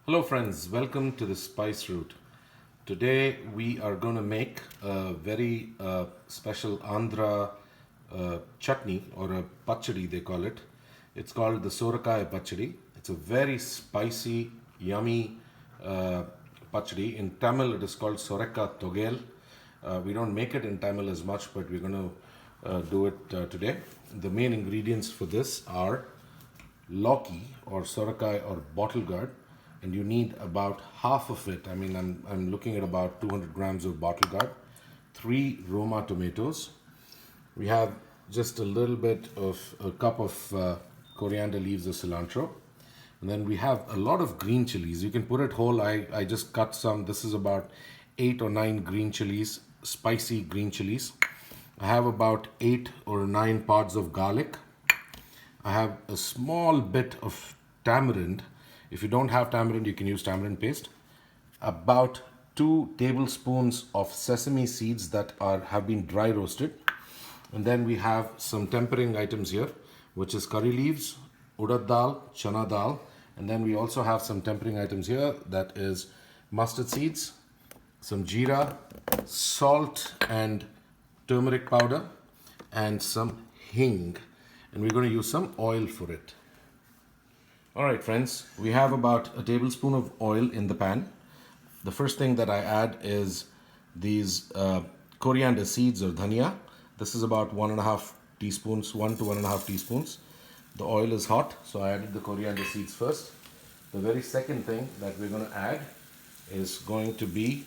Hello friends, welcome to the Spice Route. Today we are going to make a very special Andhra chutney or a pachadi they call it. It's called the Sorakaya Pachadi. It's a very spicy, yummy pachadi. In Tamil it is called Sorakka Thogayal. We don't make it in Tamil as much, but we're going to do it today. The main ingredients for this are Lauki or Sorakka or bottle gourd, and you need about half of it. I mean, I'm looking at about 200 grams of bottle gourd, 3 Roma tomatoes. We have just a little bit of a cup of coriander leaves or cilantro. And then we have a lot of green chilies. You can put it whole. I just cut some. This is about 8 or 9 green chilies, spicy green chilies. I have about 8 or 9 pods of garlic. I have a small bit of tamarind. If you don't have tamarind, you can use tamarind paste. About 2 tablespoons of sesame seeds that have been dry roasted. And then we have some tempering items here, which is curry leaves, urad dal, chana dal. And then we also have some tempering items here, that is mustard seeds, some jeera, salt and turmeric powder, and some hing. And we're going to use some oil for it. Alright friends, we have about a tablespoon of oil in the pan. The first thing that I add is these coriander seeds or dhania. This is about 1.5 teaspoons, 1 to 1.5 teaspoons. The oil is hot, so I added the coriander seeds first. The very second thing that we're going to add is going to be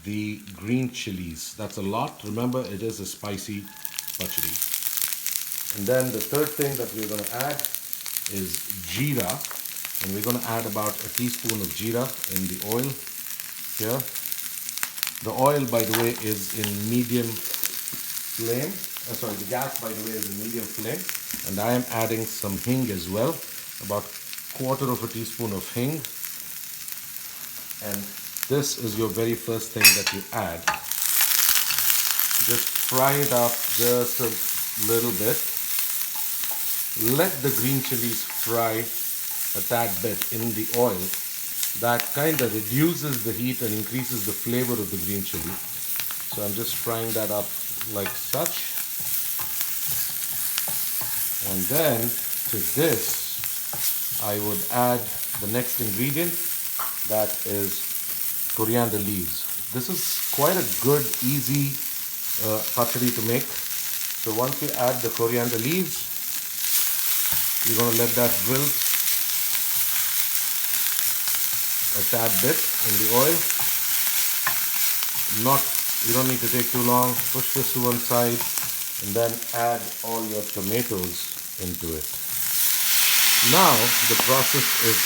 the green chilies. That's a lot. Remember, it is a spicy pachadi. And then the third thing that we're going to add is jeera, and we're going to add about a teaspoon of jeera in the oil here. The oil, by the way, is in medium flame. The gas, by the way, is in medium flame. And I am adding some hing as well, about 1/4 teaspoon of hing. And this is your very first thing that you add. Just fry it up just a little bit. Let the green chilies fry a tad bit in the oil. That kind of reduces the heat and increases the flavor of the green chili. So I'm just frying that up like such. And then to this, I would add the next ingredient, that is coriander leaves. This is quite a good, easy pachadi to make. So once you add the coriander leaves, you're going to let that wilt a tad bit in the oil. You don't need to take too long. Push this to one side and then add all your tomatoes into it. Now the process is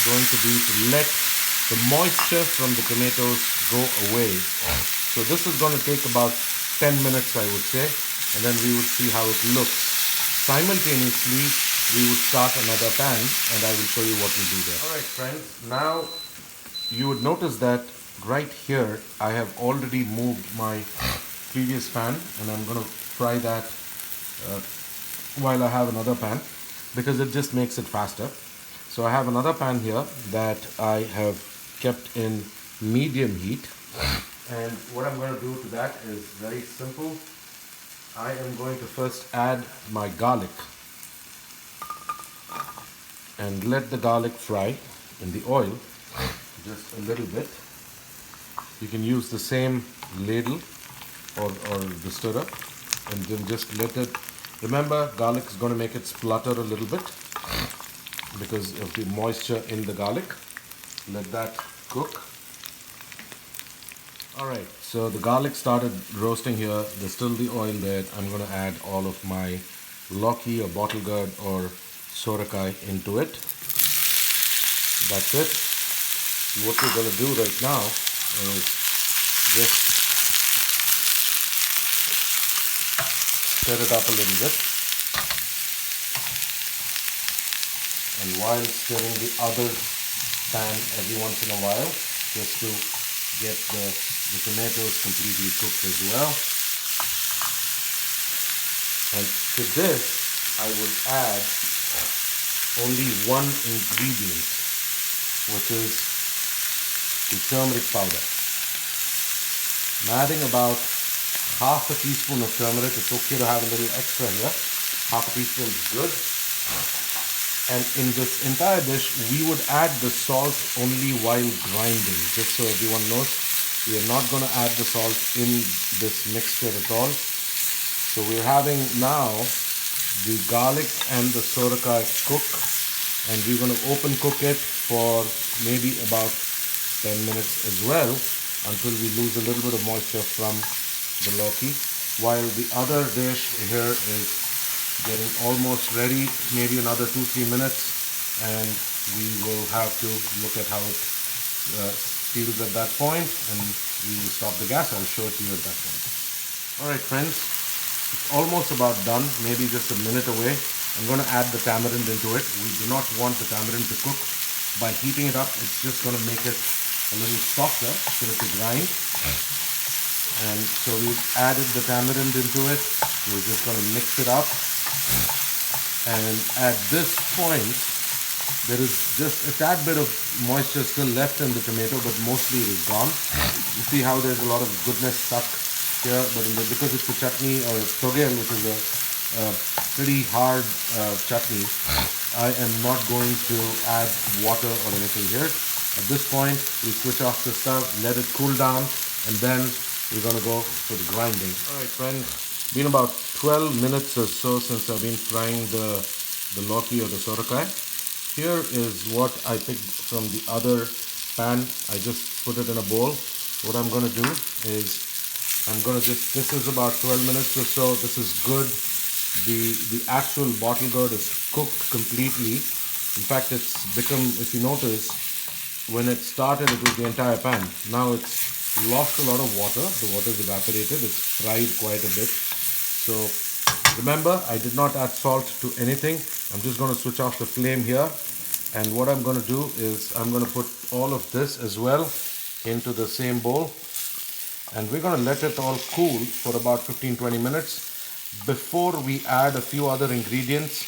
going to be to let the moisture from the tomatoes go away. So this is going to take about 10 minutes, I would say, and then we would see how it looks. Simultaneously, we would start another pan, and I will show you what we do there. Alright friends, now you would notice that right here I have already moved my previous pan, and I'm going to fry that while I have another pan, because it just makes it faster. So I have another pan here that I have kept in medium heat, and what I'm going to do to that is very simple. I am going to first add my garlic and let the garlic fry in the oil just a little bit. You can use the same ladle or the stirrer, and then just let it. Remember, garlic is going to make it splutter a little bit because of the moisture in the garlic. Let that cook. Alright, so the garlic started roasting here. There's still the oil there. I'm going to add all of my Lauki or bottle gourd or Sorakka into it. That's it. What we're going to do right now is just stir it up a little bit. And while stirring the other pan every once in a while, just to get the tomatoes completely cooked as well. And to this, I would add only one ingredient. which is the turmeric powder. I'm adding about half a teaspoon of turmeric. It's okay to have a little extra here. Half a teaspoon is good. And in this entire dish, we would add the salt only while grinding. Just so everyone knows, we are not going to add the salt in this mixture at all. So we're having now the garlic and the sorakaya cook, and we're going to open cook it for maybe about 10 minutes as well until we lose a little bit of moisture from the Lauki. While the other dish here is getting almost ready, maybe another 2-3 minutes, and we will have to look at how it steals at that point, and we will stop the gas. I'll show it to you at that point. Alright friends, it's almost about done, maybe just a minute away. I'm going to add the tamarind into it. We do not want the tamarind to cook. By heating it up, it's just going to make it a little softer so that to grind. And so we've added the tamarind into it. We're just going to mix it up. And at this point, there is just a tad bit of moisture still left in the tomato, but mostly it is gone. You see how there's a lot of goodness stuck here, but because it's a chutney or a Thogayal, which is a pretty hard chutney, I am not going to add water or anything here. At this point, we switch off the stove, let it cool down, and then we're going to go for the grinding. Alright friends, been about 12 minutes or so since I've been frying the Lauki or the Sorakka. Here is what I picked from the other pan. I just put it in a bowl. What I'm going to do is this is about 12 minutes or so. This is good. The actual bottle gourd is cooked completely. In fact, it's become, if you notice, when it started it was the entire pan. Now it's lost a lot of water. The water is evaporated. It's fried quite a bit. So remember, I did not add salt to anything. I'm just going to switch off the flame here. And what I'm going to do is I'm going to put all of this as well into the same bowl. And we're going to let it all cool for about 15-20 minutes before we add a few other ingredients,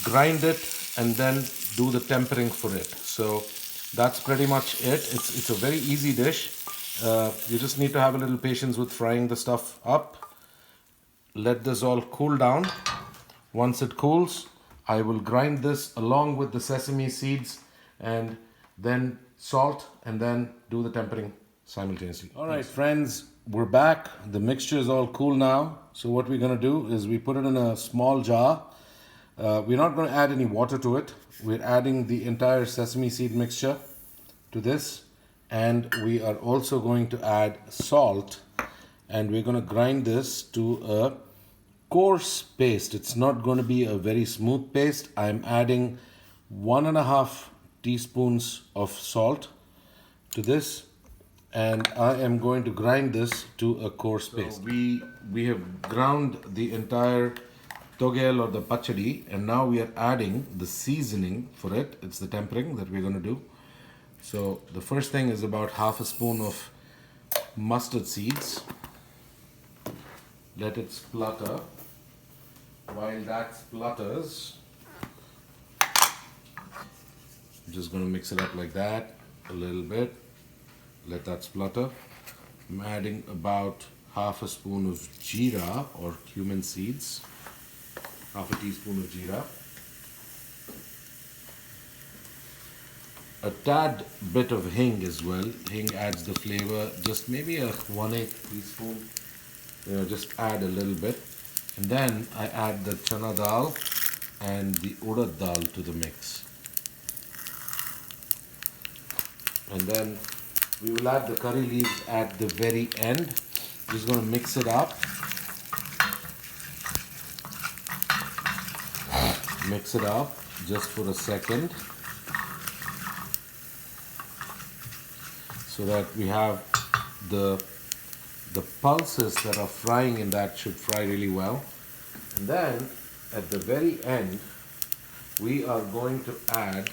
grind it, and then do the tempering for it. So that's pretty much it. It's a very easy dish. You just need to have a little patience with frying the stuff up. Let this all cool down. Once it cools, I will grind this along with the sesame seeds and then salt and then do the tempering simultaneously. Alright friends, we're back. The mixture is all cool now. So what we're going to do is we put it in a small jar. We're not going to add any water to it. We're adding the entire sesame seed mixture to this, and we are also going to add salt, and we're going to grind this to a coarse paste. It's not going to be a very smooth paste. I'm adding 1.5 teaspoons of salt to this, and I am going to grind this to a coarse paste. We have ground the entire Thogayal or the Pachadi, and now we are adding the seasoning for it. It's the tempering that we're going to do. So the first thing is about half a spoon of mustard seeds. Let it splutter. While that splutters, I'm just going to mix it up like that a little bit. Let that splutter. I'm adding about half a spoon of jeera or cumin seeds. Half a teaspoon of jeera. A tad bit of hing as well. Hing adds the flavor. Just maybe a 1/8 teaspoon. Just add a little bit. And then I add the chana dal and the urad dal to the mix. And then we will add the curry leaves at the very end. Just going to mix it up. Mix it up just for a second, so that we have the pulses that are frying in that should fry really well. And then at the very end, we are going to add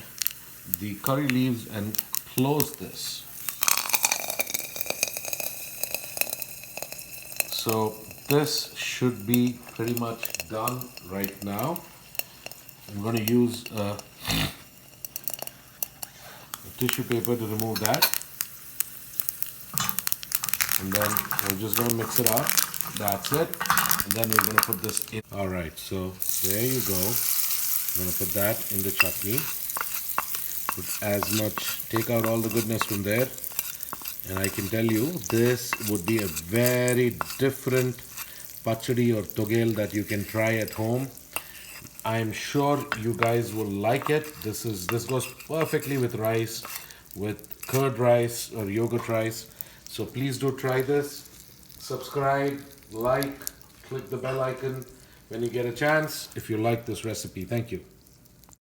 the curry leaves and close this. So this should be pretty much done right now. I'm going to use a tissue paper to remove that. And then we're just going to mix it up. That's it. And then we're going to put this in. Alright, so there you go. I'm going to put that in the chutney. Put as much, take out all the goodness from there. And I can tell you, this would be a very different pachadi or Thogayal that you can try at home. I'm sure you guys will like it. This goes perfectly with rice, with curd rice or yogurt rice. So please do try this. Subscribe, like, click the bell icon when you get a chance if you like this recipe. Thank you.